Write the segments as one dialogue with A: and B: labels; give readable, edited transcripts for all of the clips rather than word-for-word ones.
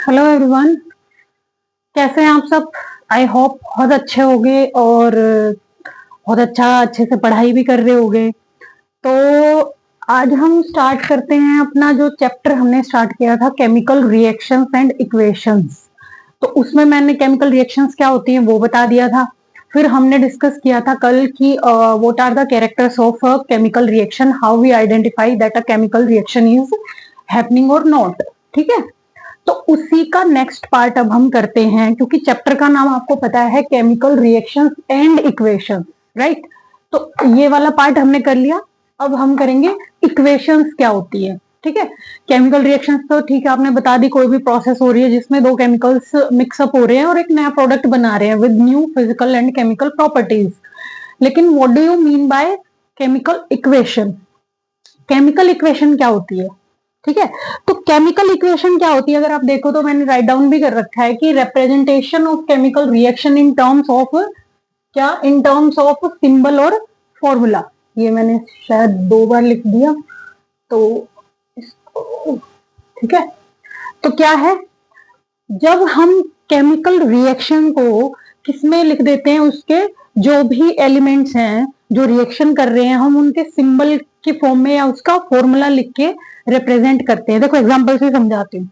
A: Hello everyone, कैसे हैं आप सब। आई होप बहुत अच्छे होंगे और बहुत अच्छे से पढ़ाई भी कर रहे होंगे। तो आज हम स्टार्ट करते हैं अपना जो चैप्टर हमने स्टार्ट किया था, केमिकल रिएक्शंस एंड इक्वेशंस। तो उसमें मैंने केमिकल रिएक्शंस क्या होती हैं वो बता दिया था। फिर हमने डिस्कस किया था कल कि what are the characters of a chemical reaction, how we identify that a chemical reaction is happening और नॉट। ठीक है, तो उसी का नेक्स्ट पार्ट अब हम करते हैं, क्योंकि चैप्टर का नाम आपको पता है, chemical reactions and equations, right. तो ये वाला पार्ट हमने कर लिया। अब हम करेंगे इक्वेशंस क्या होती है। ठीक है, केमिकल रिएक्शंस तो ठीक है, आपने बता दी, कोई भी प्रोसेस हो रही है जिसमें दो केमिकल्स मिक्सअप हो रहे हैं और एक नया प्रोडक्ट बना रहे हैं with new physical and chemical properties. लेकिन what do you mean by chemical equation? Chemical equation क्या होती है? ठीक है, तो केमिकल इक्वेशन क्या होती है अगर आप देखो तो मैंने राइट डाउन भी कर रखा है कि representation of chemical reaction in terms of क्या, इन टर्म्स ऑफ सिंबल और फॉर्मूला। ये मैंने शायद 2 बार लिख दिया, तो ठीक है। तो क्या है, जब हम केमिकल रिएक्शन को किसमें लिख देते हैं, उसके जो भी एलिमेंट्स हैं जो रिएक्शन कर रहे हैं, हम उनके सिंबल के फॉर्म में या उसका फॉर्मूला लिख के रिप्रेजेंट करते हैं। देखो एग्जांपल से समझाती हूँ।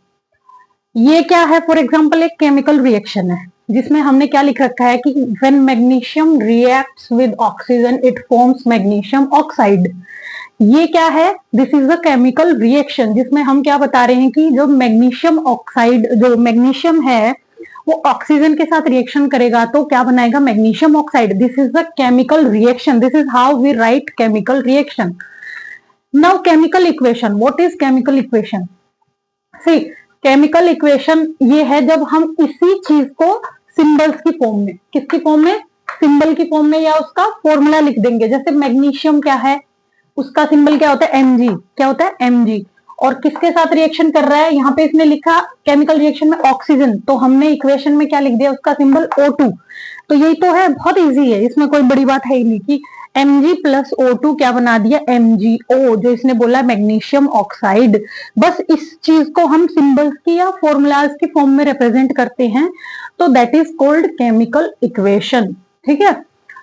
A: ये क्या है, फॉर एग्जांपल एक केमिकल रिएक्शन है जिसमें हमने क्या लिख रखा है कि when magnesium reacts with oxygen it forms magnesium oxide. ये क्या है, this is the chemical reaction जिसमें हम क्या बता रहे हैं कि जो मैग्नीशियम ऑक्साइड, जो मैग्नीशियम है वो ऑक्सीजन के साथ रिएक्शन करेगा तो क्या बनाएगा, magnesium oxide. This is the chemical reaction, this is how we write chemical reaction. Now chemical equation, what is chemical equation? See, chemical equation ये है जब हम इसी चीज को सिंबल्स की फॉर्म में, किसकी फॉर्म में, सिंबल की फॉर्म में या उसका फॉर्मूला लिख देंगे। जैसे मैग्नीशियम क्या है, उसका सिंबल क्या होता है, Mg। क्या होता है, Mg। और किसके साथ रिएक्शन कर रहा है, यहाँ पे इसने लिखा केमिकल रिएक्शन में ऑक्सीजन, तो हमने इक्वेशन में क्या लिख दिया, उसका सिंबल O2। तो यही तो है, बहुत इजी है, इसमें कोई बड़ी बात है ही नहीं कि Mg प्लस O2 क्या बना दिया, MgO, जो इसने बोला मैग्नीशियम ऑक्साइड। बस इस चीज को हम सिंबल्स की या फॉर्मूलाज की फॉर्म में रिप्रेजेंट करते हैं, तो that is called chemical equation. ठीक है,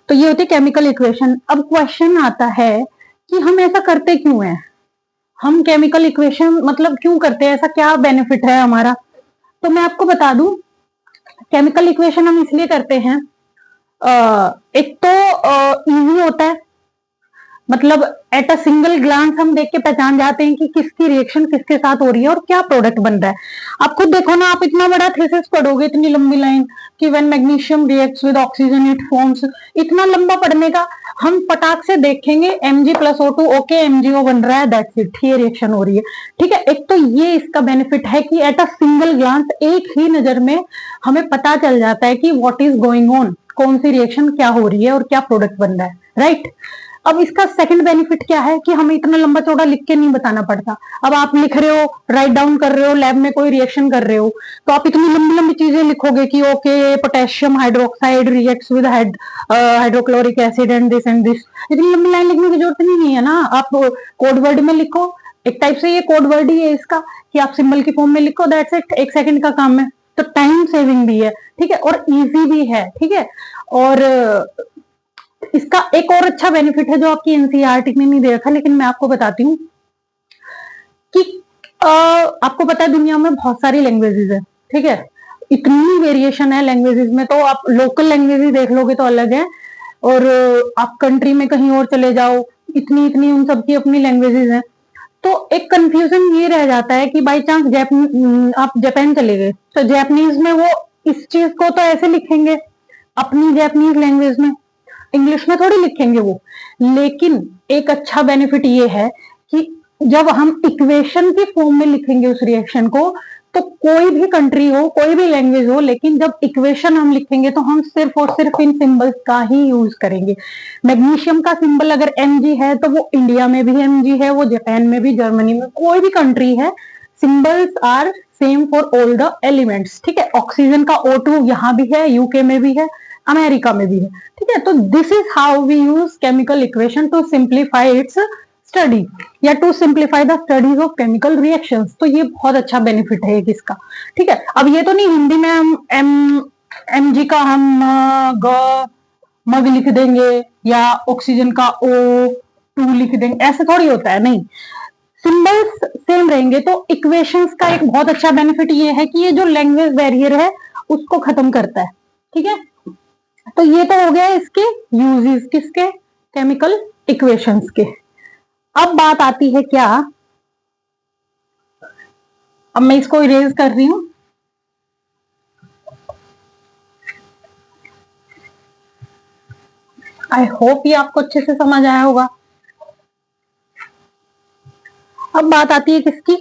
A: तो ये होती है केमिकल इक्वेशन। अब क्वेश्चन आता है कि हम ऐसा करते क्यों हैं, हम केमिकल इक्वेशन मतलब क्यों करते हैं, ऐसा क्या बेनिफिट है हमारा। तो मैं आपको बता दूं, केमिकल इक्वेशन हम इसलिए करते हैं, एक तो इजी होता है, मतलब एट अ सिंगल ग्लांस हम देख के पहचान जाते हैं कि किसकी रिएक्शन किसके साथ हो रही है और क्या प्रोडक्ट बन रहा है। आप खुद देखो ना, आप इतना बड़ा थीसिस पढ़ोगे, इतनी लंबी लाइन कि when magnesium reacts with oxygen it forms, इतना लंबा पढ़ने का, हम पटाख से देखेंगे Mg plus O2, okay MgO बन रहा है, दैट्स इट, ये रिएक्शन हो रही है। ठीक है, एक तो ये इसका बेनिफिट है कि एट अ सिंगल ग्लांस, एक ही नजर में हमें पता चल जाता है कि व्हाट इज गोइंग ऑन, कौन सी रिएक्शन क्या हो रही है और क्या प्रोडक्ट बन रहा है, राइट। अब इसका सेकंड बेनिफिट क्या है कि हमें इतना लंबा चौड़ा लिख के नहीं बताना पड़ता। अब आप लिख रहे हो, राइट डाउन कर रहे हो, लैब में कोई रिएक्शन कर रहे हो, तो आप इतनी लंबी लंबी चीजें लिखोगे कि okay potassium hydroxide reacts with hydrochloric acid and this. इतनी लंबी लाइन लिखने की जरूरत नहीं है ना, आप कोड वर्ड में लिखो। एक टाइप से ये कोड वर्ड ही है इसका कि आप सिंबल की फॉर्म में लिखो, दैट्स इट, 1 सेकंड का काम है। तो टाइम सेविंग भी है, ठीक है, और इजी भी है। ठीक है, और इसका एक और अच्छा बेनिफिट है जो आपकी एनसीईआरटी में नहीं दे रखा, लेकिन मैं आपको बताती हूँ कि आपको पता है दुनिया में बहुत सारी लैंग्वेजेस है। ठीक है, इतनी वेरिएशन है लैंग्वेजेस में, तो आप लोकल लैंग्वेजेस देख लोगे तो अलग है, और आप कंट्री में कहीं और चले जाओ, इतनी इतनी उन सबकी अपनी लैंग्वेजेस हैं। तो एक कंफ्यूजन ये रह जाता है कि बाई चांस आप जापान चले गए तो जापानीज में वो इस चीज को तो ऐसे लिखेंगे अपनी जापानीज लैंग्वेज में, इंग्लिश में थोड़ी लिखेंगे वो। लेकिन एक अच्छा बेनिफिट ये है कि जब हम इक्वेशन की फॉर्म में लिखेंगे उस रिएक्शन को, तो कोई भी कंट्री हो, कोई भी लैंग्वेज हो, लेकिन जब इक्वेशन हम लिखेंगे तो हम सिर्फ और सिर्फ इन सिंबल्स का ही यूज करेंगे। मैग्नीशियम का सिंबल अगर Mg है तो वो इंडिया में भी Mg है, वो जापान में भी, जर्मनी में, कोई भी कंट्री है, symbols are same for all the elements. ठीक है, ऑक्सीजन का O2 यहाँ भी है, यूके में भी है, अमेरिका में भी है। ठीक है, तो this is how we use chemical equation to simplify its study या to simplify the studies of chemical reactions. तो ये बहुत अच्छा बेनिफिट है एक इसका, ठीक है। अब ये तो नहीं हिंदी में हम एम जी का हम ग मग लिख देंगे या ऑक्सीजन का ओ टू लिख देंगे, ऐसे थोड़ी होता है, नहीं, सिंबल्स सेम रहेंगे। तो इक्वेशंस का एक बहुत अच्छा बेनिफिट ये है कि ये जो लैंग्वेज बैरियर है उसको खत्म करता है, ठीक है। तो ये तो हो गया इसके यूजेस, किसके, केमिकल इक्वेशंस के। अब बात आती है क्या, अब मैं इसको इरेज कर रही हूं, आई होप ये आपको अच्छे से समझ आया होगा। अब बात आती है किसकी,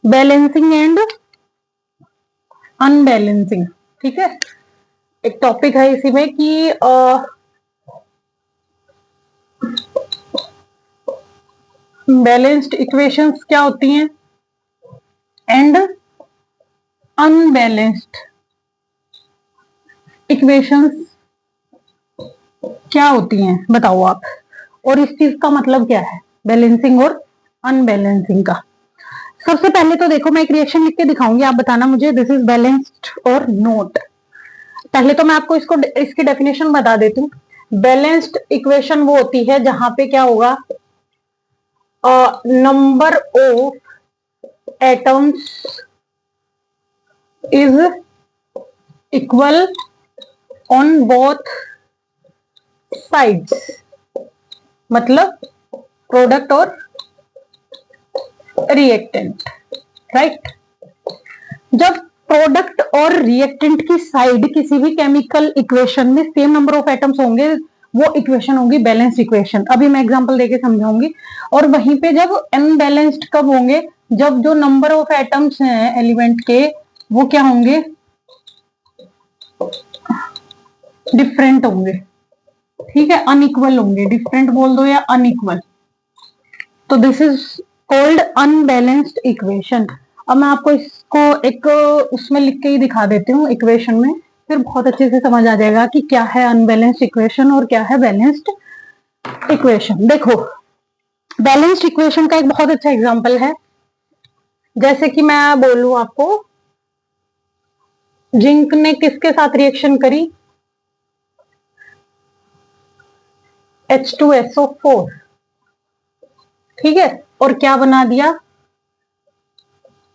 A: बैलेंसिंग एंड अनबैलेंसिंग, ठीक है। एक टॉपिक है इसी में कि बैलेंस्ड इक्वेशंस क्या होती हैं एंड अनबैलेंस्ड इक्वेशंस क्या होती हैं, बताओ आप। और इस चीज का मतलब क्या है, बैलेंसिंग और अनबैलेंसिंग का। सबसे पहले तो देखो, मैं एक रिएक्शन लिख के दिखाऊंगी, आप बताना मुझे दिस इज बैलेंस्ड और नॉट। पहले तो मैं आपको इसको इसकी डेफिनेशन बता देती हूँ। बैलेंस्ड इक्वेशन वो होती है जहां पे क्या होगा, number of atoms is equal on both sides, मतलब प्रोडक्ट और रिएक्टेंट, राइट। जब प्रोडक्ट और रिएक्टेंट की साइड किसी भी केमिकल इक्वेशन में सेम नंबर ऑफ एटम्स होंगे, वो इक्वेशन होगी बैलेंस्ड इक्वेशन। अभी मैं एग्जांपल देके समझाऊंगी। और वहीं पे जब अनबैलेंस्ड कब होंगे, जब जो नंबर ऑफ एटम्स हैं एलिमेंट के वो क्या होंगे, डिफरेंट होंगे, ठीक है, अनइक्वल होंगे, डिफरेंट बोल दो या अनइक्वल। तो this is called unbalanced equation. अब मैं आपको इसको एक उसमें लिख के ही दिखा देती हूँ इक्वेशन में, फिर बहुत अच्छे से समझ आ जाएगा कि क्या है अनबैलेंस्ड इक्वेशन और क्या है बैलेंस्ड इक्वेशन। देखो, बैलेंस्ड इक्वेशन का एक बहुत अच्छा एग्जांपल है, जैसे कि मैं बोलूं आपको, जिंक ने किसके साथ रिएक्शन करी, H2SO4, ठीक है, और क्या बना दिया,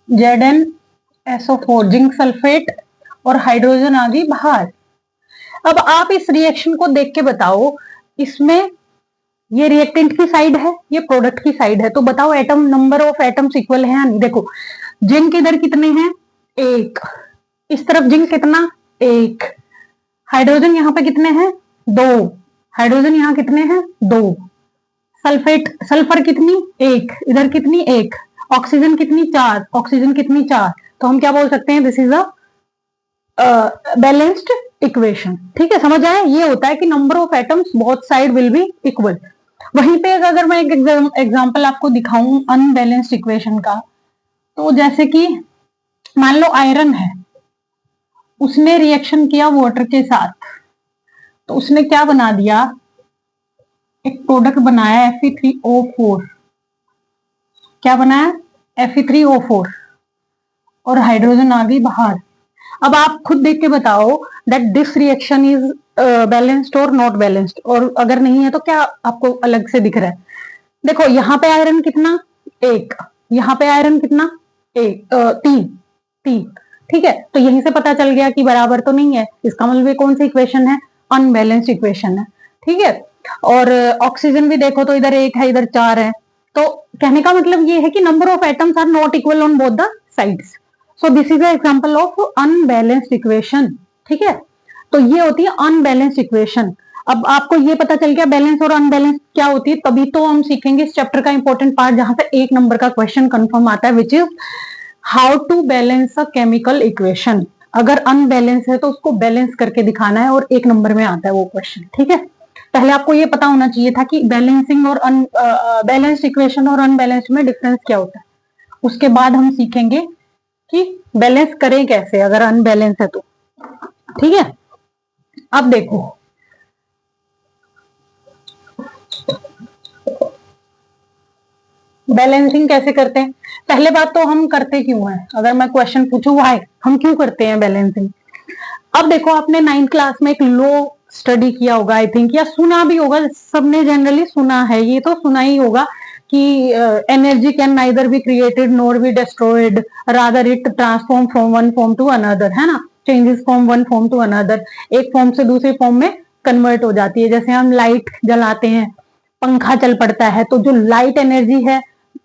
A: ZnSO4, जिंक सल्फेट, और हाइड्रोजन आ गई बाहर। अब आप इस रिएक्शन को देख के बताओ, इसमें ये रिएक्टेंट की साइड है, ये प्रोडक्ट की साइड है, तो बताओ atom number of atoms equal है या नहीं। देखो, जिंक इधर कितने हैं, एक, इस तरफ जिंक कितना, एक, हाइड्रोजन यहाँ पे कितने हैं, दो, हाइड्रोजन यहाँ कितने हैं, दो, सल्फेट सल्फर कितनी, एक, इधर कितनी, एक, ऑक्सीजन कितनी, चार, ऑक्सीजन कितनी, चार। तो हम क्या बोल सकते हैं, this is a balanced equation, ठीक है, समझ आया। ये होता है कि number of atoms both side will be equal. वहीं पे अगर मैं एक एग्जांपल आपको दिखाऊं अनबैलेंस्ड इक्वेशन का, तो जैसे कि मान लो आयरन है, उसने रिएक्शन किया वाटर के साथ, तो उसने क्या बना दिया, एक प्रोडक्ट बनाया Fe3O4, क्या बनाया, Fe3O4, और हाइड्रोजन आ गई बाहर। अब आप खुद देख के बताओ that this reaction is balanced और नॉट बैलेंस्ड, और अगर नहीं है तो क्या आपको अलग से दिख रहा है। देखो, यहाँ पे आयरन कितना, एक, यहाँ पे आयरन कितना, एक, तीन, तीन, ठीक है। तो यहीं से पता चल गया कि बराबर तो नहीं है, इसका मतलब कौन सी इक्वेशन है, अनबैलेंस्ड इक्वेशन है, ठीक है। और ऑक्सीजन भी देखो तो इधर एक है, इधर चार है। तो कहने का मतलब ये है कि number of atoms are not equal on both the sides. So this is example of unbalanced equation, ठीक है। तो ये होती है अनबैलेंस्ड इक्वेशन। अब आपको ये पता चल गया बैलेंस और अनबैलेंस क्या होती है, तभी तो हम सीखेंगे इस चैप्टर का इंपॉर्टेंट पार्ट, जहां से एक नंबर का क्वेश्चन कंफर्म आता है, which is how to balance a chemical equation. अगर अनबैलेंस है तो उसको बैलेंस करके दिखाना है, और एक नंबर में आता है वो क्वेश्चन, ठीक है। पहले आपको ये पता होना चाहिए था कि बैलेंसिंग और बैलेंस्ड इक्वेशन और अनबैलेंस्ड में डिफरेंस क्या होता है। उसके बाद हम सीखेंगे कि बैलेंस करें कैसे अगर अनबैलेंस है तो, ठीक है। अब देखो, बैलेंसिंग कैसे करते हैं? पहले बात तो हम करते क्यों हैं, अगर मैं क्वेश्चन पूछूं व्हाई, हम क्यों करते हैं बैलेंसिंग। अब देखो, आपने 9th क्लास में एक लॉ स्टडी किया होगा आई थिंक, या सुना भी होगा, सबने जनरली सुना है, ये तो सुना ही होगा कि energy can neither be created nor be destroyed, rather it transform from one form to another, है ना, changes from one form to another, एक फॉर्म से दूसरे फॉर्म में कन्वर्ट हो जाती है। जैसे हम लाइट जलाते हैं, पंखा चल पड़ता है, तो जो लाइट एनर्जी है,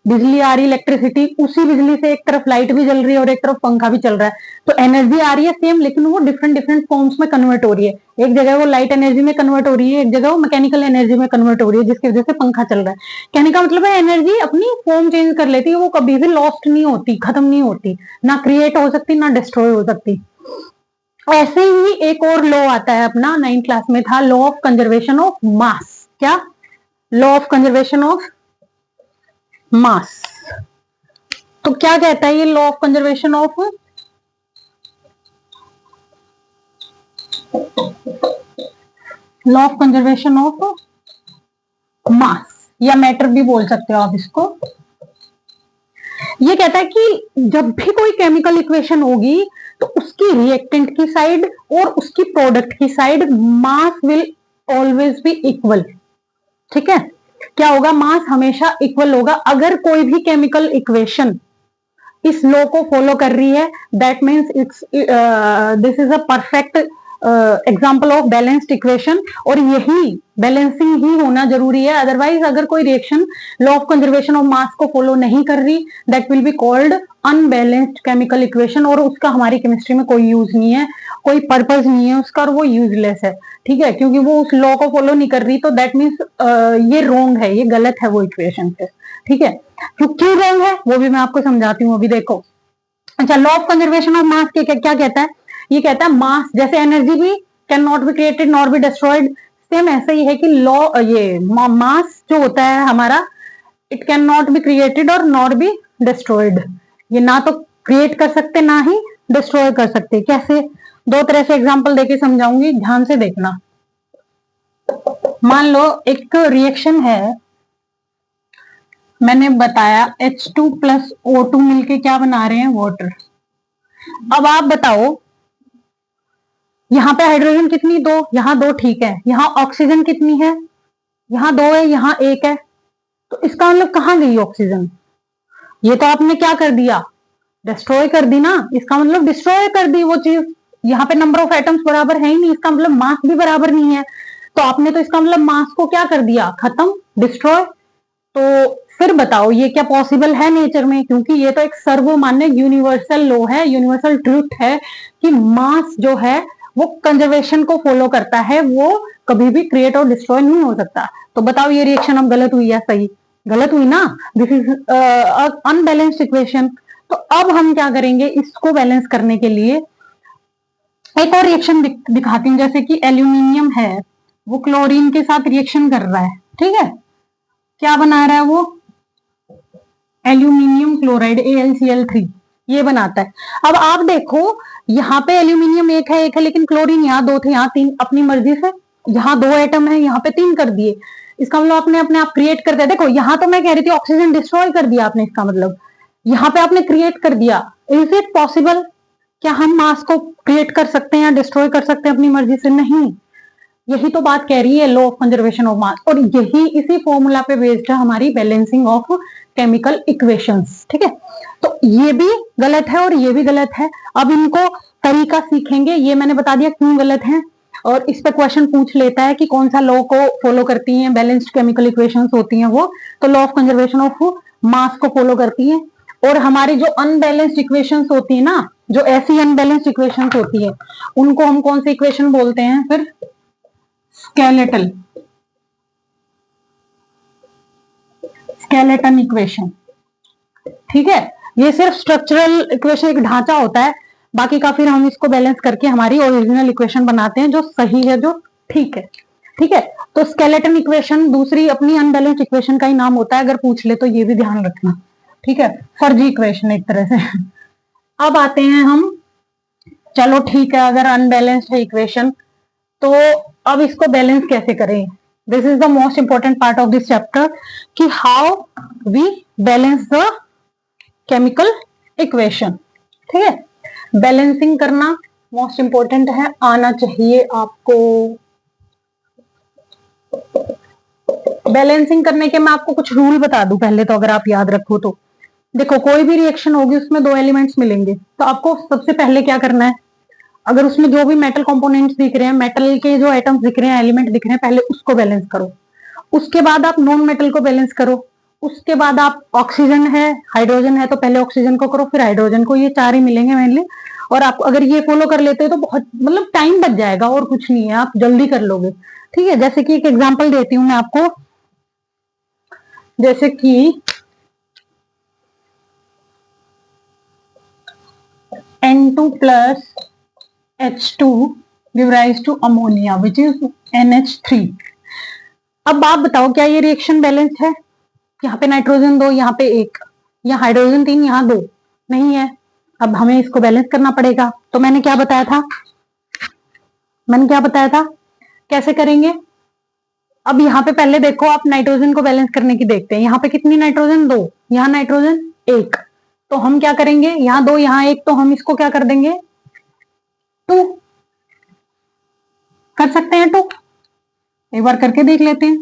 A: बिजली आ रही, इलेक्ट्रिसिटी, उसी बिजली से एक तरफ लाइट भी जल रही है और एक तरफ पंखा भी चल रहा है, तो एनर्जी आ रही है सेम, लेकिन वो डिफरेंट डिफरेंट फॉर्म्स में कन्वर्ट हो रही है। एक जगह वो लाइट एनर्जी में कन्वर्ट हो रही है, एक जगह वो मैकेनिकल एनर्जी में कन्वर्ट हो रही है, जिसकी वजह से पंखा चल रहा है। कहने का मतलब है एनर्जी अपनी फॉर्म चेंज कर लेती है, वो कभी भी लॉस्ट नहीं होती, खत्म नहीं होती, ना क्रिएट हो सकती ना डिस्ट्रॉय हो सकती। ऐसे ही एक और लॉ आता है अपना, 9th क्लास में था, law of conservation of mass. क्या? Law of conservation of mass. तो क्या कहता है ये law of conservation of, law of conservation of mass, या मैटर भी बोल सकते हो आप इसको। ये कहता है कि जब भी कोई केमिकल इक्वेशन होगी तो उसकी रिएक्टेंट की साइड और उसकी प्रोडक्ट की side mass will always be equal. ठीक है, क्या होगा? मास हमेशा इक्वल होगा। अगर कोई भी केमिकल इक्वेशन इस लॉ को फॉलो कर रही है, that means it's this is a perfect example of balanced equation, और यही बैलेंसिंग ही होना जरूरी है। अदरवाइज अगर कोई reaction law of conservation of मास को फॉलो नहीं कर रही, that will be called unbalanced chemical equation, और उसका हमारी केमिस्ट्री में कोई यूज नहीं है, कोई पर्पज नहीं है उसका, और वो यूजलेस है। ठीक है, क्योंकि वो उस लॉ को फॉलो नहीं कर रही, तो दैट मीन्स ये रॉन्ग है, ये गलत है वो इक्वेशन से। ठीक है, तो क्यों रॉन्ग है वो भी मैं आपको समझाती हूँ, अभी देखो। अच्छा, law of conservation of mass क्या कहता है? ये कहता है मास, जैसे एनर्जी भी can not be created nor be destroyed, same ऐसा ही है कि लॉ, ये मास जो होता है हमारा, it can not be created और नॉर बी डिस्ट्रॉयड। ये ना तो क्रिएट कर सकते ना ही डिस्ट्रॉय कर सकते। कैसे? दो तरह से एग्जांपल देके समझाऊंगी, ध्यान से देखना। मान लो एक रिएक्शन है, मैंने बताया H2 प्लस O2 मिलके क्या बना रहे हैं? वाटर। अब आप बताओ, यहाँ पे हाइड्रोजन कितनी? दो, यहाँ दो, ठीक है। यहाँ ऑक्सीजन कितनी है? यहाँ दो है, यहाँ एक है। तो इसका मतलब कहाँ गई ऑक्सीजन? ये तो आपने क्या कर दिया? डिस्ट्रॉय कर दी ना। इसका मतलब डिस्ट्रॉय कर दी वो चीज। यहाँ पे नंबर ऑफ एटम्स बराबर है ही नहीं, इसका मतलब मास भी बराबर नहीं है। तो आपने तो इसका मतलब मास को क्या कर दिया? खत्म, डिस्ट्रॉय। तो फिर बताओ ये क्या पॉसिबल है नेचर में? क्योंकि ये तो एक सर्वमान्य यूनिवर्सल लॉ है, यूनिवर्सल ट्रूथ है कि मास जो है वो कंजर्वेशन को फॉलो करता है, वो कभी भी क्रिएट और डिस्ट्रॉय नहीं हो सकता। तो बताओ ये रिएक्शन अब गलत हुई या सही? गलत हुई ना। This is unbalanced equation. तो अब हम क्या करेंगे? इसको बैलेंस करने के लिए एक और रिएक्शन दिखाती हूँ। जैसे कि एल्यूमिनियम है, वो क्लोरीन के साथ रिएक्शन कर रहा है। ठीक है, क्या बना रहा है वो? एल्यूमिनियम क्लोराइड AlCl3 ये बनाता है। अब आप देखो, यहाँ पे एल्यूमिनियम एक है, लेकिन क्लोरीन यहाँ दो थे, यहाँ तीन, अपनी मर्जी से यहाँ दो एटम है, यहाँ पे तीन कर दिए। इसका मतलब आपने अपने आप क्रिएट कर दिया। देखो, यहाँ तो मैं कह रही थी ऑक्सीजन डिस्ट्रॉय कर दिया आपने, इसका मतलब यहाँ पे आपने क्रिएट कर दिया। Is it possible? क्या हम मास को क्रिएट कर सकते हैं या डिस्ट्रॉय कर सकते हैं अपनी मर्जी से? नहीं। यही तो बात कह रही है लॉ ऑफ कंजर्वेशन ऑफ मास, और यही इसी फॉर्मूला पे बेस्ड है हमारी बैलेंसिंग ऑफ केमिकल इक्वेशंस। ठीक है, तो ये भी गलत है और ये भी गलत है। अब इनको तरीका सीखेंगे, ये मैंने बता दिया क्यों गलत है, और इस पे क्वेश्चन पूछ लेता है कि कौन सा लॉ को फॉलो करती हैं, बैलेंस्ड केमिकल इक्वेशंस होती हैं वो, तो लॉ ऑफ कंजर्वेशन ऑफ मास को फॉलो करती है। और हमारी जो अनबैलेंस्ड इक्वेशंस होती है ना, जो ऐसी अनबैलेंस्ड इक्वेशंस होती है, उनको हम कौन सी इक्वेशन बोलते हैं फिर? Skeletal, skeleton equation. ठीक है, ये सिर्फ स्ट्रक्चरल इक्वेशन, एक ढांचा होता है, बाकी का फिर हम इसको बैलेंस करके हमारी ओरिजिनल इक्वेशन बनाते हैं जो सही है, जो ठीक है। ठीक है, तो स्केलेटन इक्वेशन दूसरी अपनी अनबैलेंस्ड इक्वेशन का ही नाम होता है, अगर पूछ ले तो ये भी ध्यान रखना। ठीक है, फर्जी इक्वेशन एक तरह से। अब आते हैं हम, चलो ठीक है, अगर अनबैलेंस्ड है इक्वेशन तो अब इसको बैलेंस कैसे करें? This is the most important part of this chapter कि how we balance the chemical equation. ठीक है, बैलेंसिंग करना मोस्ट इंपॉर्टेंट है, आना चाहिए आपको। बैलेंसिंग करने के मैं आपको कुछ रूल बता दूं पहले तो, अगर आप याद रखो तो। देखो, कोई भी रिएक्शन होगी उसमें दो एलिमेंट्स मिलेंगे, तो आपको सबसे पहले क्या करना है, अगर उसमें जो भी मेटल कंपोनेंट्स दिख रहे हैं, मेटल के जो आइटम्स दिख रहे हैं, एलिमेंट दिख रहे हैं, पहले उसको बैलेंस करो। उसके बाद आप नॉन मेटल को बैलेंस करो। उसके बाद आप ऑक्सीजन है, हाइड्रोजन है, तो पहले ऑक्सीजन को करो, फिर हाइड्रोजन को। ये चार ही मिलेंगे मेनली। और आप अगर ये फॉलो कर लेते हो तो बहुत मतलब टाइम बच जाएगा, और कुछ नहीं है, आप जल्दी कर लोगे। ठीक है, जैसे कि एक एग्जांपल देती हूँ मैं आपको, जैसे कि N2 plus H2 give rise to ammonia which is NH3। अब आप बताओ क्या ये रिएक्शन बैलेंस है? यहाँ पे नाइट्रोजन दो, यहाँ पे एक, यहाँ हाइड्रोजन तीन, यहाँ दो, नहीं है। अब हमें इसको बैलेंस करना पड़ेगा। तो मैंने क्या बताया था, कैसे करेंगे? अब यहाँ पे पहले देखो, आप नाइट्रोजन को बैलेंस करने की देखते हैं। यहाँ पे कितनी नाइट्रोजन? दो। यहाँ नाइट्रोजन एक। तो हम क्या करेंगे, यहाँ दो यहाँ एक, तो हम इसको क्या कर देंगे, टू कर सकते हैं। टू एक बार करके देख लेते हैं।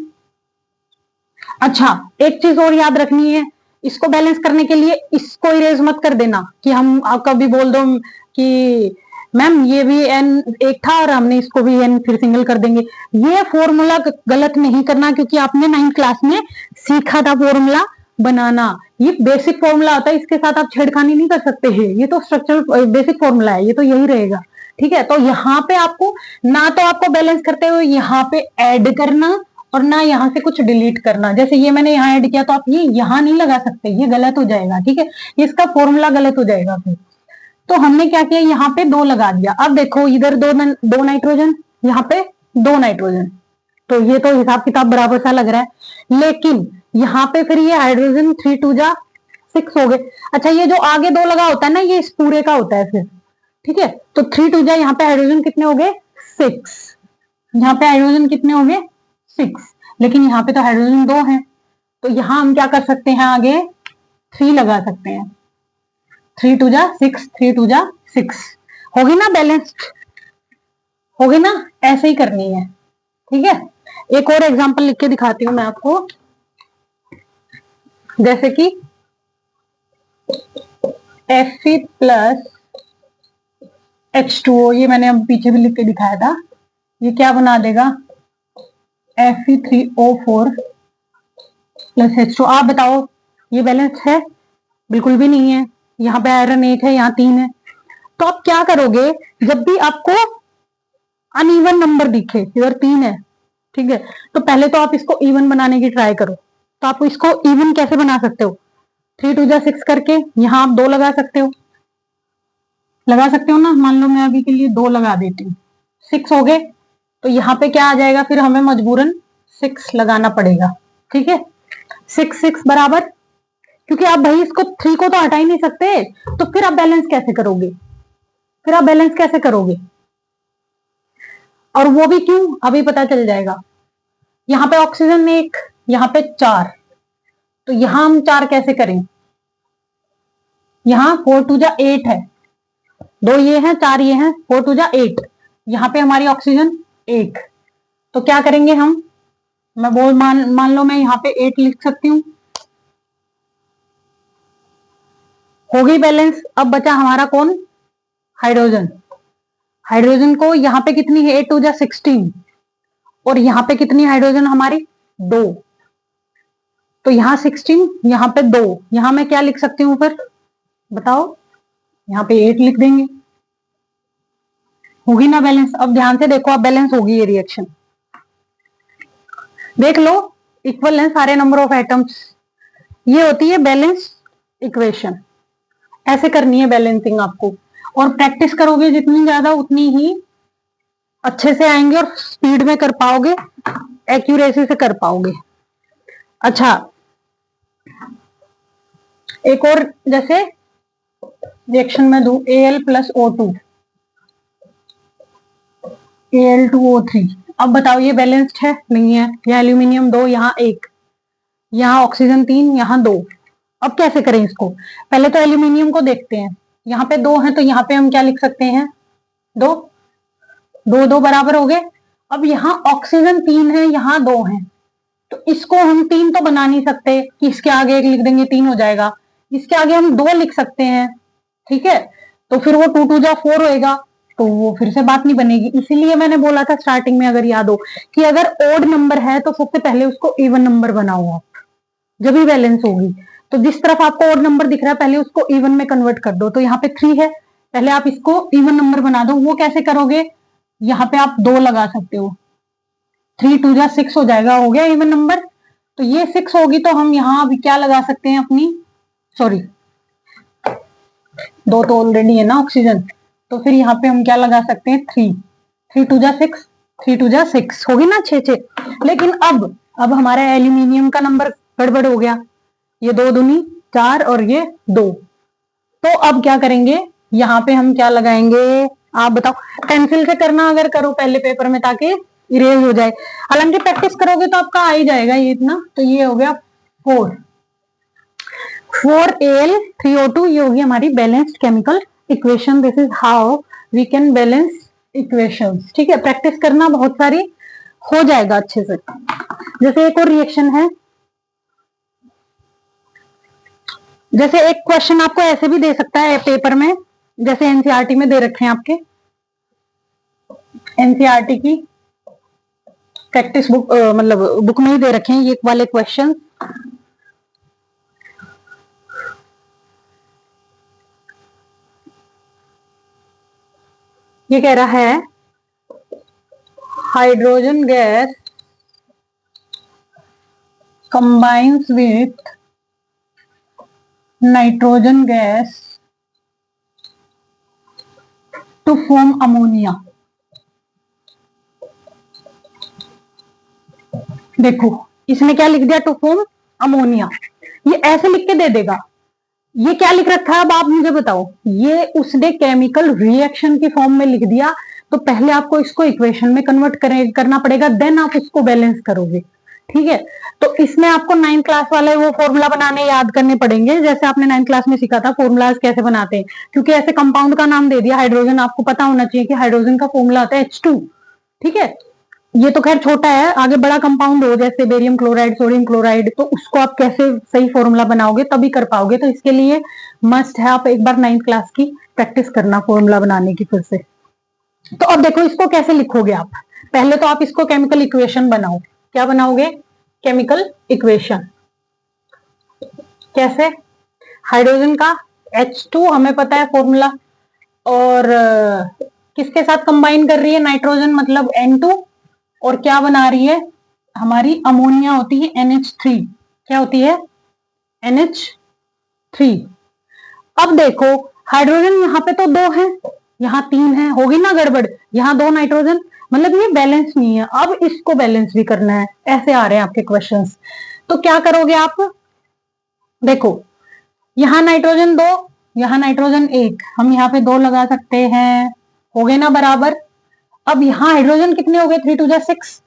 A: अच्छा, एक चीज और याद रखनी है, इसको बैलेंस करने के लिए इसको इरेज मत कर देना कि हम आप कभी बोल दो कि मैम ये भी एन एक था और हमने इसको भी एन फिर सिंगल कर देंगे। ये फॉर्मूला गलत नहीं करना, क्योंकि आपने 9th क्लास में सीखा था फॉर्मूला बनाना। ये बेसिक फॉर्मूला होता है, इसके साथ आप छेड़खानी नहीं कर सकते हैं। ये तो स्ट्रक्चरल बेसिक फॉर्मूला है, ये तो यही रहेगा। ठीक है, तो यहाँ पे आपको ना तो आपको बैलेंस करते हुए यहाँ पे ऐड करना और ना यहाँ से कुछ डिलीट करना। जैसे ये मैंने यहाँ ऐड किया, तो आप ये यहाँ नहीं लगा सकते, ये गलत हो जाएगा। ठीक है, इसका फॉर्मूला गलत हो जाएगा फिर। तो हमने क्या किया, यहाँ पे दो लगा दिया। अब देखो, इधर दो नाइट्रोजन, यहाँ पे दो नाइट्रोजन, तो ये तो हिसाब किताब बराबर सा लग रहा है। लेकिन यहाँ पे फिर ये हाइड्रोजन 3 2 जा 6 हो गए। अच्छा, ये जो आगे दो लगा होता है ना, ये इस पूरे का होता है फिर। ठीक है, तो 3 2 जा, यहाँ पे हाइड्रोजन कितने हो गए, 6। यहाँ पे हाइड्रोजन कितने हो गए, 6। लेकिन यहाँ पे तो हाइड्रोजन दो है, तो यहाँ हम क्या कर सकते हैं, आगे 3 लगा सकते हैं। 3 2 जा 6, 3 2 जा 6 होगी ना बैलेंस्ड, होगी ना? ऐसे ही करनी है। ठीक है, एक और एग्जांपल लिख के दिखाती हूं मैं आपको, जैसे कि Fe प्लस H2O, ये मैंने अब पीछे भी लिख के दिखाया था। ये क्या बना देगा, Fe3O4 प्लस H2। आप बताओ ये बैलेंस है? बिल्कुल भी नहीं है। यहाँ पे आयरन 1 है, यहाँ 3 है। तो आप क्या करोगे, जब भी आपको अनइवन नंबर दिखे, इधर 3 है, ठीक है, तो पहले तो आप इसको इवन बनाने की ट्राई करो। तो आप इसको इवन कैसे बना सकते हो, 3 2 जा 6 करके यहाँ आप 2 लगा सकते हो, ना? मान लो मैं अभी के लिए 2 लगा देती हूँ, 6 हो गए। तो यहाँ पे क्या आ जाएगा, फिर हमें मजबूरन 6 लगाना पड़ेगा। ठीक है, 6 6 बराबर, क्योंकि आप भाई इसको 3 को तो हटा ही नहीं सकते, तो फिर आप बैलेंस कैसे करोगे? और वो भी क्यों, अभी पता चल जाएगा। यहाँ पे ऑक्सीजन 1, यहाँ पे 4, तो यहां हम 4 कैसे करें, यहाँ 4 2 जा 8 है, 2 ये हैं, 4 ये हैं, 4 2 जा 8। यहाँ पे हमारी ऑक्सीजन 1, तो क्या करेंगे हम, मैं मान लो मैं यहाँ पे 8 लिख सकती हूँ, हो गई बैलेंस। अब बचा हमारा कौन, हाइड्रोजन को यहाँ पे कितनी है, 8 2 जा 16, और यहाँ पे कितनी हाइड्रोजन हमारी, 2। तो यहाँ 16, यहाँ पे 2, यहाँ मैं क्या लिख सकती हूँ फिर बताओ, यहाँ पे 8 लिख देंगे, होगी ना बैलेंस? अब ध्यान से देखो, अब बैलेंस होगी ये रिएक्शन, देख लो, इक्वल है सारे नंबर ऑफ एटम्स। ये होती है बैलेंस इक्वेशन। ऐसे करनी है बैलेंसिंग आपको, और प्रैक्टिस करोगे जितनी ज्यादा, उतनी ही अच्छे से आएंगे और स्पीड में कर पाओगे, एक्यूरेसी से कर पाओगे। अच्छा, एक और जैसे रिएक्शन में दू, Al प्लस O2 Al2O3। अब बताओ ये बैलेंस्ड है? नहीं है। यहाँ एल्यूमिनियम 2, यहाँ 1, यहाँ ऑक्सीजन 3, यहाँ 2। अब कैसे करें इसको? पहले तो एल्यूमिनियम को देखते हैं। यहाँ पे 2 है तो यहाँ पे हम क्या लिख सकते हैं? 2, 2 2 बराबर हो गए। अब यहाँ ऑक्सीजन 3 है, यहाँ 2 है, तो इसको हम 3 तो बना नहीं सकते कि इसके आगे 1 लिख देंगे 3 हो जाएगा। इसके आगे हम 2 लिख सकते हैं, ठीक है, तो फिर वो 2 2 जा 4 होएगा, तो वो फिर से बात नहीं बनेगी। इसीलिए मैंने बोला था स्टार्टिंग में, अगर याद हो, कि अगर ओड नंबर है तो सबसे पहले उसको इवन नंबर बनाओ आप, जब भी बैलेंस होगी। तो जिस तरफ आपको ओड नंबर दिख रहा है पहले उसको इवन में कन्वर्ट कर दो। तो यहाँ पे 3 है, पहले आप इसको इवन नंबर बना दो। वो कैसे करोगे? यहाँ पे आप 2 लगा सकते हो, 3 2 जा 6 हो जाएगा, हो गया इवन नंबर। तो ये 6 होगी तो हम यहाँ अभी क्या लगा सकते हैं अपनी, सॉरी 2 तो ऑलरेडी है ना ऑक्सीजन, तो फिर यहाँ पे हम क्या लगा सकते हैं? 3 3 2 जा 6, 3 2 जा 6 होगी ना 6 6। लेकिन अब हमारा एल्यूमिनियम का नंबर गड़बड़ हो गया, ये 2 दूनी 4 और ये 2। तो अब क्या करेंगे? यहाँ पे हम क्या लगाएंगे? आप बताओ। पेंसिल से करना अगर करो पहले पेपर में, ताकि इरेज हो जाए। हालांकि प्रैक्टिस करोगे तो आपका आ ही जाएगा ये इतना। तो ये हो गया 4 4Al3O2, ये होगी हमारी balanced chemical equation. This is how we can balance equations. ठीक है, प्रैक्टिस करना बहुत सारी, हो जाएगा अच्छे से। जैसे एक और रिएक्शन है, जैसे एक क्वेश्चन आपको ऐसे भी दे सकता है पेपर में, जैसे एनसीईआरटी में दे रखे हैं आपके, एनसीईआरटी की प्रैक्टिस बुक, मतलब बुक में ही दे रखे हैं ये वाले क्वेश्चन। ये कह रहा है hydrogen gas combines with nitrogen gas to form ammonia। देखो इसने क्या लिख दिया? To form ammonia. ये ऐसे लिख के दे देगा। ये क्या लिख रखा है अब आप मुझे बताओ? ये उसने केमिकल रिएक्शन की फॉर्म में लिख दिया, तो पहले आपको इसको इक्वेशन में कन्वर्ट करना पड़ेगा, देन आप उसको बैलेंस करोगे। ठीक है, तो इसमें आपको 9th क्लास वाले वो फॉर्मूला बनाने याद करने पड़ेंगे, जैसे आपने 9th क्लास में सीखा था फॉर्मूलाज कैसे बनाते हैं। क्योंकि ऐसे कंपाउंड का नाम दे दिया हाइड्रोजन, आपको पता होना चाहिए कि हाइड्रोजन का फॉर्मूला होता है H2। ठीक है, ये तो खैर छोटा है, आगे बड़ा कंपाउंड हो जैसे बेरियम क्लोराइड, सोडियम क्लोराइड, तो उसको आप कैसे सही फॉर्मूला बनाओगे तभी कर पाओगे। तो इसके लिए मस्ट है आप एक बार 9th क्लास की प्रैक्टिस करना फॉर्मूला बनाने की फिर से। तो अब देखो इसको कैसे लिखोगे आप? पहले तो आप इसको केमिकल इक्वेशन बनाओ। क्या बनाओगे? Chemical equation. कैसे? हाइड्रोजन का H2 हमें पता है फॉर्मूला, और किसके साथ कंबाइन कर रही है? नाइट्रोजन मतलब N2, और क्या बना रही है? हमारी अमोनिया होती है NH3। क्या होती है? NH3। अब देखो हाइड्रोजन यहाँ पे तो 2 है, यहाँ 3 है, होगी ना गड़बड़? यहाँ 2 नाइट्रोजन, मतलब ये बैलेंस नहीं है। अब इसको बैलेंस भी करना है, ऐसे आ रहे हैं आपके क्वेश्चंस। तो क्या करोगे आप? देखो यहाँ नाइट्रोजन 2, यहाँ नाइट्रोजन 1, हम यहाँ पे 2 लगा सकते हैं, हो गए ना बराबर। अब यहाँ हाइड्रोजन कितने हो गए? 3 2 जा 6,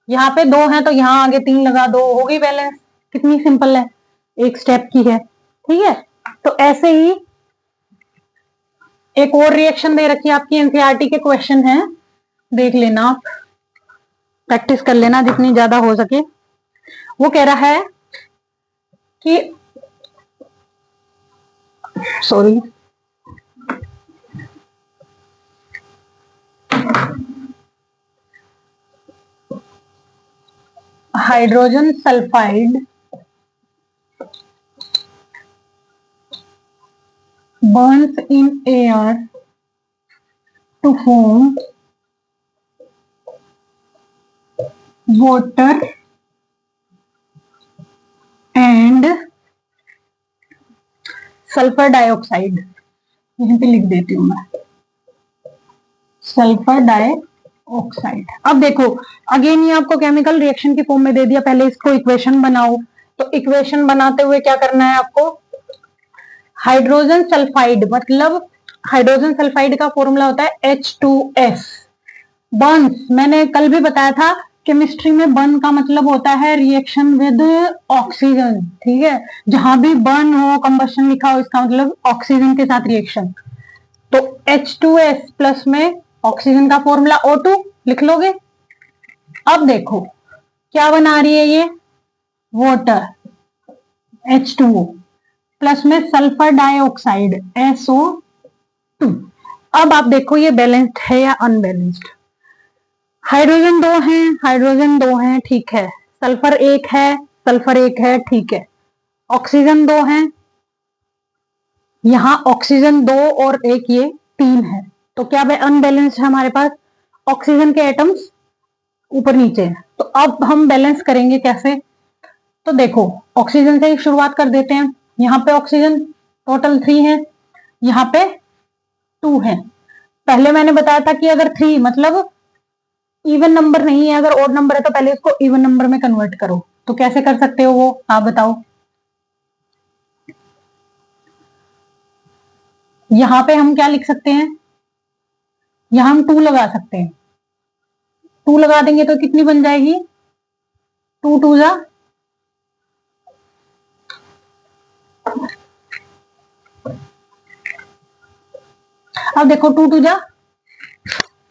A: यहाँ पे 2 है तो यहाँ आगे 3 लगा दो, हो गई बैलेंस। कितनी सिंपल है, एक स्टेप की है। ठीक है, तो ऐसे ही एक और रिएक्शन दे रखी है आपकी, एनसीईआरटी के क्वेश्चन है, देख लेना आप, प्रैक्टिस कर लेना जितनी ज्यादा हो सके। वो कह रहा है कि sorry hydrogen sulphide burns in air to form water and sulphur dioxide. यहीं पे लिख देती हूं मैं, सल्फर डाइऑक्साइड। अब देखो अगेन ये आपको केमिकल रिएक्शन की फॉर्म में दे दिया, पहले इसको इक्वेशन बनाओ। तो इक्वेशन बनाते हुए क्या करना है आपको? हाइड्रोजन सल्फाइड, मतलब हाइड्रोजन सल्फाइड का फॉर्मूला होता है H2S, बर्न्स, मैंने कल भी बताया था केमिस्ट्री में बर्न का मतलब होता है रिएक्शन विद ऑक्सीजन, ठीक है। जहां भी बर्न हो, कंबशन लिखा हो, इसका मतलब ऑक्सीजन के साथ रिएक्शन। तो H2S प्लस में ऑक्सीजन का फॉर्मूला O2 लिख लोगे। अब देखो क्या बना रही है ये, वाटर H2O प्लस में सल्फर डाइऑक्साइड SO2। अब आप देखो ये बैलेंस्ड है या अनबैलेंस्ड। हाइड्रोजन दो हैं, हाइड्रोजन दो हैं, ठीक है। सल्फर एक है, सल्फर एक है, ठीक है। ऑक्सीजन दो हैं, यहां ऑक्सीजन दो और एक, ये तीन है। तो क्या अनबैलेंस्ड है हमारे पास, ऑक्सीजन के एटम्स ऊपर नीचे हैं। तो अब हम बैलेंस करेंगे कैसे, तो देखो ऑक्सीजन से ही शुरुआत कर देते हैं। यहाँ पे ऑक्सीजन टोटल 3 है, यहाँ पे 2 है। पहले मैंने बताया था कि अगर 3 मतलब इवन नंबर नहीं है, अगर ओड नंबर है तो पहले इसको इवन नंबर में कन्वर्ट करो। तो कैसे कर सकते हो वो आप बताओ। यहाँ पे हम क्या लिख सकते हैं, यहाँ हम 2 लगा सकते हैं। 2 लगा देंगे तो कितनी बन जाएगी, 2 2 जा, अब देखो 2 2 जा,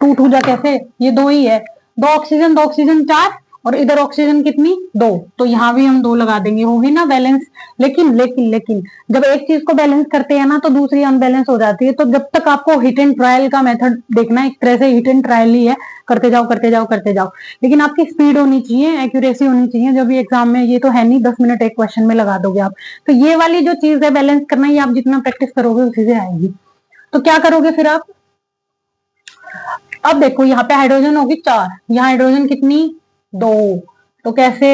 A: 2 2 जा कैसे, ये 2 ही है। 2 ऑक्सीजन 4, और इधर ऑक्सीजन कितनी 2, तो यहाँ भी हम 2 लगा देंगे, होगी ना बैलेंस। लेकिन लेकिन लेकिन जब एक चीज को बैलेंस करते हैं ना तो दूसरी अनबैलेंस हो जाती है। तो जब तक आपको हिट एंड ट्रायल का मेथड देखना है, एक तरह से हिट एंड ट्रायल ही है, करते जाओ करते जाओ करते जाओ। लेकिन आपकी स्पीड होनी चाहिए, एक्यूरेसी होनी चाहिए। जब भी एग्जाम में, ये तो है नहीं 10 मिनट एक क्वेश्चन में लगा दोगे आप। तो ये वाली जो चीज है बैलेंस करना, ये आप जितना प्रैक्टिस करोगे उसी से आएगी। तो क्या करोगे फिर आप, अब देखो यहाँ पे हाइड्रोजन होगी 4, यहाँ हाइड्रोजन कितनी 2, तो कैसे,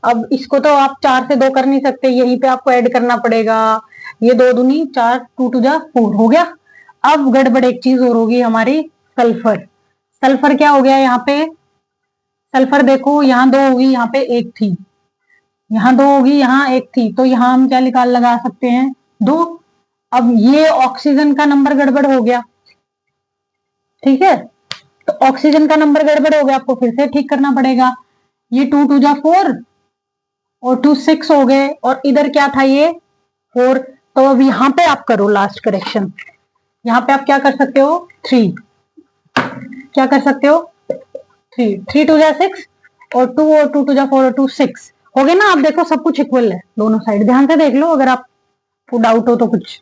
A: अब इसको तो आप 4 से 2 कर नहीं सकते, यहीं पे आपको ऐड करना पड़ेगा। ये 2 दूनी 4, 2 2 जा 4 हो गया। अब गड़बड़ एक चीज और होगी हमारी, सल्फर। सल्फर क्या हो गया यहाँ पे, सल्फर देखो यहाँ 2 होगी, यहाँ पे 1 थी, यहाँ 2 होगी, यहाँ 1 थी, तो यहाँ हम क्या निकाल लगा सकते हैं 2। अब ये ऑक्सीजन का नंबर गड़बड़ हो गया, ठीक है। तो ऑक्सीजन का नंबर गड़बड़ हो गया, आपको फिर से ठीक करना पड़ेगा। ये 2 2 जा 4 और 2 6 हो गए, और इधर क्या था ये 4। तो अब यहाँ पे आप करो लास्ट करेक्शन, यहाँ पे आप क्या कर सकते हो 3, क्या कर सकते हो 3, 3 2 जा 6 और 2 और 2 2 जा 4 और 2 6 हो गए ना। आप देखो सब कुछ इक्वल है दोनों साइड, ध्यान से देख लो अगर आपको डाउट हो तो कुछ।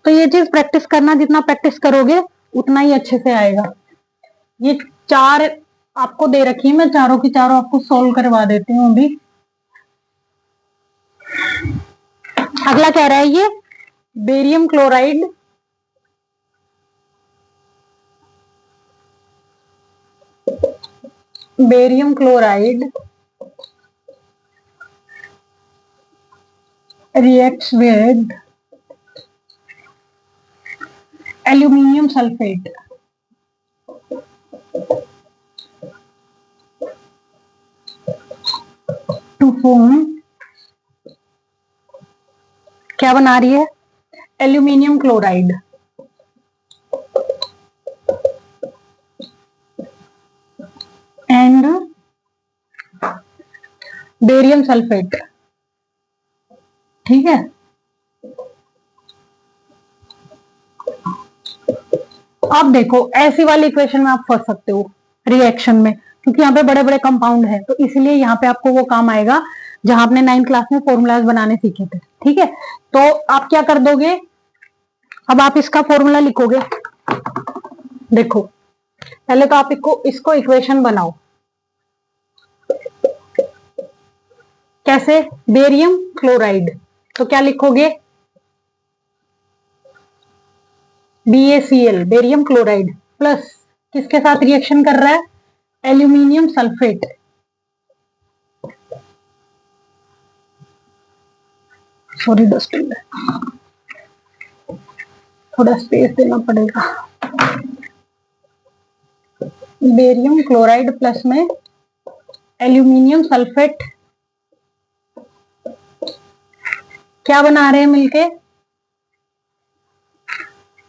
A: तो ये चीज प्रैक्टिस करना, जितना प्रैक्टिस करोगे उतना ही अच्छे से आएगा। ये 4 आपको दे रखी है, मैं चारों की चारों आपको सोल्व करवा देती हूँ अभी। अगला कह रहा है ये barium chloride reacts with aluminium sulfate to form, क्या बना रही है, aluminium chloride and barium sulphate, ठीक है। अब देखो ऐसी वाली इक्वेशन में आप फंस सकते हो रिएक्शन में, क्योंकि यहाँ पे बड़े बड़े कंपाउंड है, तो इसलिए यहाँ पे आपको वो काम आएगा जहां आपने 9th क्लास में फॉर्मूलाज बनाने सीखे थे, ठीक है। तो आप क्या कर दोगे, अब आप इसका फॉर्मूला लिखोगे। देखो पहले तो आप इसको इक्वेशन बनाओ, कैसे, बेरियम क्लोराइड, तो क्या लिखोगे BaCl, बेरियम क्लोराइड प्लस किसके साथ रिएक्शन कर रहा है, एल्यूमिनियम सल्फेट, सॉरी डस्ट, थोड़ा स्पेस देना पड़ेगा। बेरियम क्लोराइड प्लस में एल्यूमिनियम सल्फेट, क्या बना रहे हैं मिलके,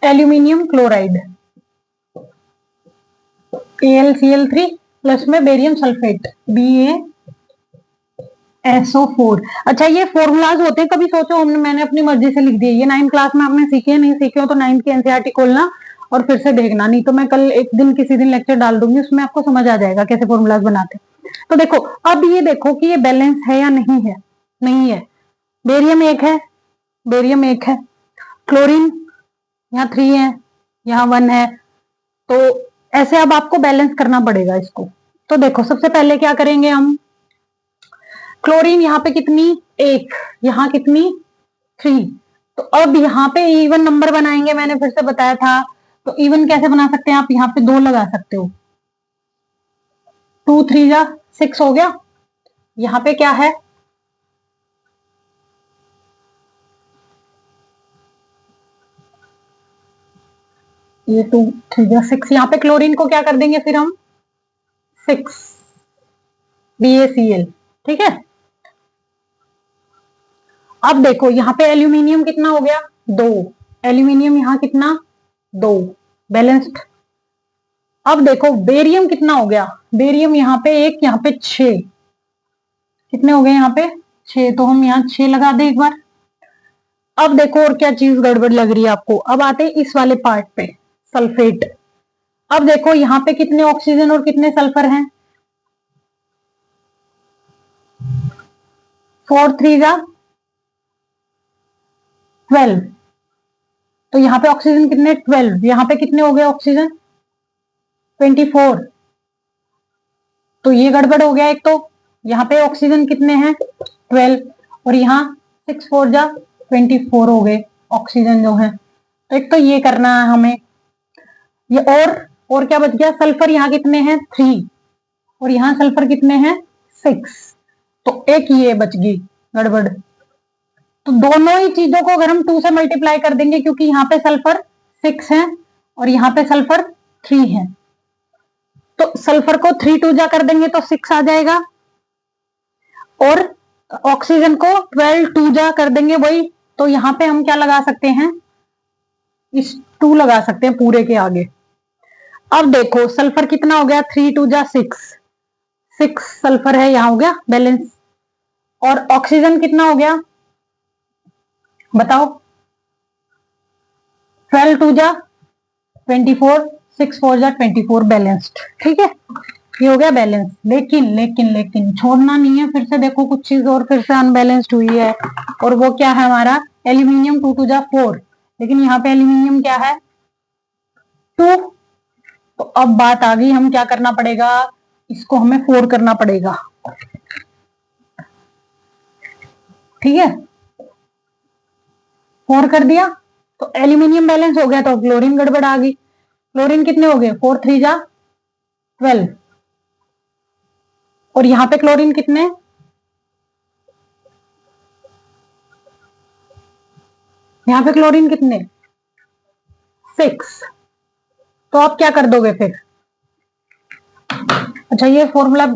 A: एल्यूमिनियम क्लोराइड। AlCl3 प्लस में बेरियम सल्फेट BaSO4। अच्छा, ये फॉर्मूलाज होते हैं, कभी सोचो मैंने अपनी मर्जी से लिख दिए। ये 9th क्लास में आपने सीखे नहीं सीखे हो तो 9th की एनसीईआरटी खोलना और फिर से देखना, नहीं तो मैं कल एक दिन किसी दिन लेक्चर डाल दूंगी, उसमें आपको समझ आ जाएगा कैसे फॉर्मूलाज बनाते। तो देखो, अब ये देखो कि ये बैलेंस है या नहीं है। नहीं है। बेरियम एक है, बेरियम एक है, क्लोरीन यहाँ 3 है, यहाँ 1 है, तो ऐसे अब आपको बैलेंस करना पड़ेगा इसको। तो देखो, सबसे पहले क्या करेंगे हम, क्लोरीन यहाँ पे कितनी, 1, यहाँ कितनी, 3। तो अब यहाँ पे इवन नंबर बनाएंगे, मैंने फिर से बताया था। तो इवन कैसे बना सकते हैं आप, यहाँ पे 2 लगा सकते हो, 2 3 जा 6 हो गया। यहाँ पे क्या है, ये 2 3 जा 6, यहाँ पे क्लोरीन को क्या कर देंगे फिर हम, 6 BaCl। ठीक है। अब देखो यहाँ पे एल्यूमिनियम कितना हो गया, 2। एल्यूमिनियम यहाँ कितना, 2, बैलेंस्ड। अब देखो बेरियम कितना हो गया, बेरियम यहाँ पे 1, यहाँ पे 6, कितने हो गए यहाँ पे, 6। तो हम यहाँ 6 लगा दें एक बार। अब देखो और क्या चीज गड़बड़ लग रही है आपको, अब आते हैं इस वाले पार्ट पे, सल्फेट। अब देखो यहाँ पे कितने ऑक्सीजन और कितने सल्फर हैं, 4 3 जा 12। तो यहाँ पे ऑक्सीजन कितने, 12। यहाँ पे कितने हो गए ऑक्सीजन, 24। तो ये गड़बड़ हो गया एक तो, यहाँ पे ऑक्सीजन कितने हैं, 12, और यहाँ 6 4 जा 24 हो गए ऑक्सीजन जो है। तो एक तो ये करना है हमें ये, और क्या बच गया, सल्फर यहाँ कितने हैं, 3, और यहाँ सल्फर कितने हैं, 6। तो एक ये बच गई गड़बड़। तो दोनों ही चीजों को अगर हम 2 से मल्टीप्लाई कर देंगे, क्योंकि यहाँ पे सल्फर 6 है और यहाँ पे सल्फर 3 है, तो सल्फर को 3 2 जा कर देंगे तो 6 आ जाएगा, और ऑक्सीजन को 12 2 जा कर देंगे वही। तो यहाँ पे हम क्या लगा सकते हैं, इस 2 लगा सकते हैं पूरे के आगे। अब देखो सल्फर कितना हो गया, 3 2 जा 6, 6 सल्फर है, यहाँ हो गया बैलेंस। और ऑक्सीजन कितना हो गया बताओ, 12 2 जा 24, 6 4 जा 24, बैलेंस्ड। ठीक है, ये हो गया बैलेंस। लेकिन लेकिन लेकिन छोड़ना नहीं है, फिर से देखो कुछ चीज और फिर से अनबैलेंस्ड हुई है, और वो क्या है हमारा, एल्यूमिनियम 2 2 जा 4, लेकिन यहाँ पे एल्यूमिनियम क्या है, 2। तो अब बात आ गई, हम क्या करना पड़ेगा, इसको हमें 4 करना पड़ेगा। ठीक है, 4 कर दिया तो एल्यूमिनियम बैलेंस हो गया, तो क्लोरीन गड़बड़ आ गई। क्लोरीन कितने हो गए, 4 3 जा 12, और यहाँ पे क्लोरीन कितने, यहाँ पे क्लोरीन कितने, 6। तो आप क्या कर दोगे फिर, अच्छा ये फॉर्मूला,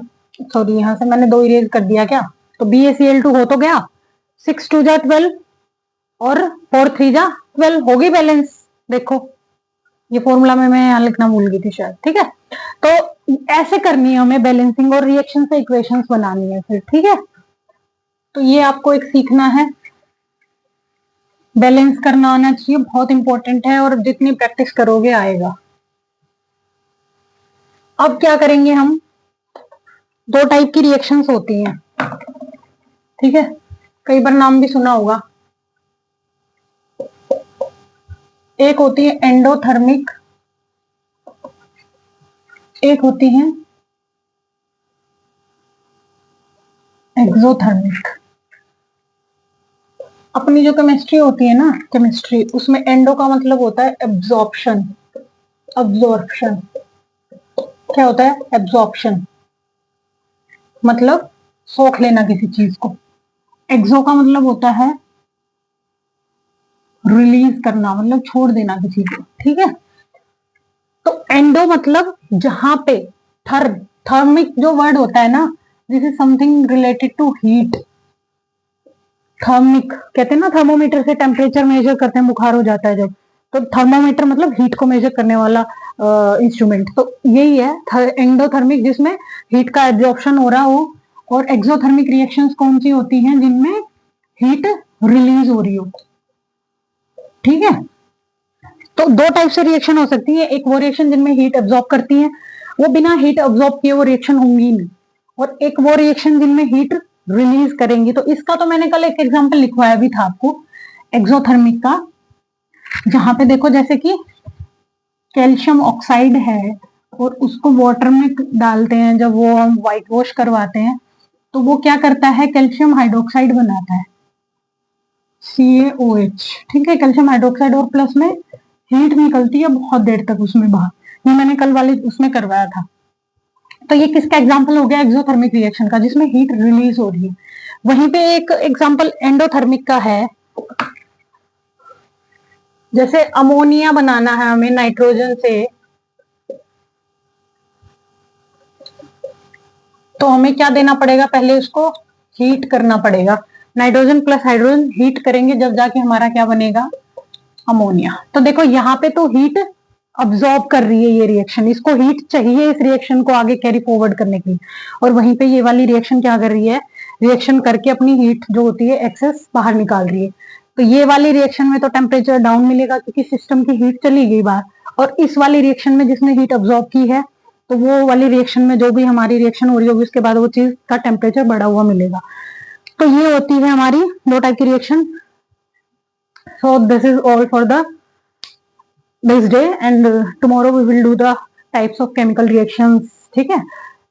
A: सॉरी यहां से मैंने 2 इरेज कर दिया क्या, तो BaCl2 हो तो गया, 6 2 जा 12 और 4 3 जा 12, हो गई बैलेंस। देखो ये फॉर्मूला में मैं यहाँ लिखना भूल गई थी शायद। ठीक है, तो ऐसे करनी है हमें बैलेंसिंग, और रिएक्शन से इक्वेशंस बनानी है फिर। ठीक है, तो ये आपको एक सीखना है, बैलेंस करना आना चाहिए, बहुत इंपॉर्टेंट है, और जितनी प्रैक्टिस करोगे आएगा। अब क्या करेंगे हम, 2 टाइप की रिएक्शंस होती हैं। ठीक है, कई बार नाम भी सुना होगा, एक होती है एंडोथर्मिक, एक होती है एक्सोथर्मिक। अपनी जो केमिस्ट्री होती है ना, केमिस्ट्री, उसमें एंडो का मतलब होता है एब्जॉर्प्शन, अब्जॉर्प्शन। क्या होता है, एब्जॉर्प्शन मतलब सोख लेना किसी चीज को। एक्सो का मतलब होता है रिलीज करना, मतलब छोड़ देना किसी को। ठीक है, तो एंडो मतलब जहां पे थर्मिक जो वर्ड होता है ना, this is something related to heat. Thermic कहते हैं ना, थर्मोमीटर से टेम्परेचर मेजर करते हैं, बुखार हो जाता है जब, तो थर्मोमीटर मतलब हीट को मेजर करने वाला इंस्ट्रूमेंट। तो यही है एंडोथर्मिक, जिसमें हीट का एब्जॉर्प्शन हो रहा हो, और एक्सोथर्मिक रिएक्शंस कौन सी होती हैं, जिनमें हीट रिलीज हो रही हो। ठीक है, तो दो टाइप से रिएक्शन हो सकती है, एक वो रिएक्शन जिनमें हीट एब्जॉर्ब करती है, वो बिना हीट एब्जॉर्ब किए वो रिएक्शन होंगी नहीं, और एक वो रिएक्शन जिनमें हीट रिलीज करेंगी। तो इसका तो मैंने कल एक एग्जांपल लिखवाया भी था आपको एक्सोथर्मिक का, जहां पे देखो जैसे कि कैल्शियम ऑक्साइड है और उसको वाटर में डालते हैं, जब वो हम व्हाइट वॉश करवाते हैं तो वो क्या करता है, कैल्शियम हाइड्रोक्साइड बनाता है, CaOH। ठीक है, कैल्शियम हाइड्रोक्साइड, और प्लस में हीट निकलती है बहुत देर तक उसमें बाहर। ये मैंने कल वाले उसमें करवाया था। तो ये किसका एग्जांपल हो गया, एक्सोथर्मिक रिएक्शन का, जिसमें हीट रिलीज हो रही है। वहीं पे एक एग्जांपल एंडोथर्मिक का है, जैसे अमोनिया बनाना है हमें नाइट्रोजन से, तो हमें क्या देना पड़ेगा, पहले उसको हीट करना पड़ेगा। नाइट्रोजन प्लस हाइड्रोजन हीट करेंगे जब जाके हमारा क्या बनेगा, अमोनिया। तो देखो यहाँ पे तो हीट अब्सॉर्ब कर रही है ये रिएक्शन, इसको हीट चाहिए इस रिएक्शन को आगे कैरी फॉरवर्ड करने के लिए, और वहीं पे ये वाली रिएक्शन क्या कर रही है, रिएक्शन करके अपनी हीट जो होती है एक्सेस बाहर निकाल रही है। तो ये वाली रिएक्शन में तो टेम्परेचर डाउन मिलेगा क्योंकि सिस्टम की हीट चली गई बाहर, और इस वाली रिएक्शन में जिसने हीट अब्सॉर्ब की है, तो वो वाली रिएक्शन में जो भी हमारी रिएक्शन हो रही होगी उसके बाद वो चीज का टेम्परेचर बढ़ा हुआ मिलेगा। तो ये होती है हमारी दो टाइप की reaction. So this is all for the this day, and tomorrow we will do the types of chemical reactions। ठीक है,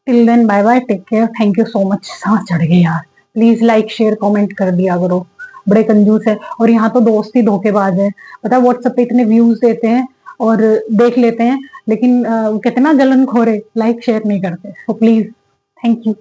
A: till then bye bye, take care, thank you so much। सांस चढ़ गई यार, प्लीज लाइक शेयर कमेंट कर दिया करो, बड़े कंजूस है। और यहाँ तो दोस्त ही धोखेबाज है, पता है व्हाट्सएप पे इतने व्यूज देते हैं और देख लेते हैं, लेकिन कितना जलन खोरे, लाइक शेयर नहीं करते। So please, thank you.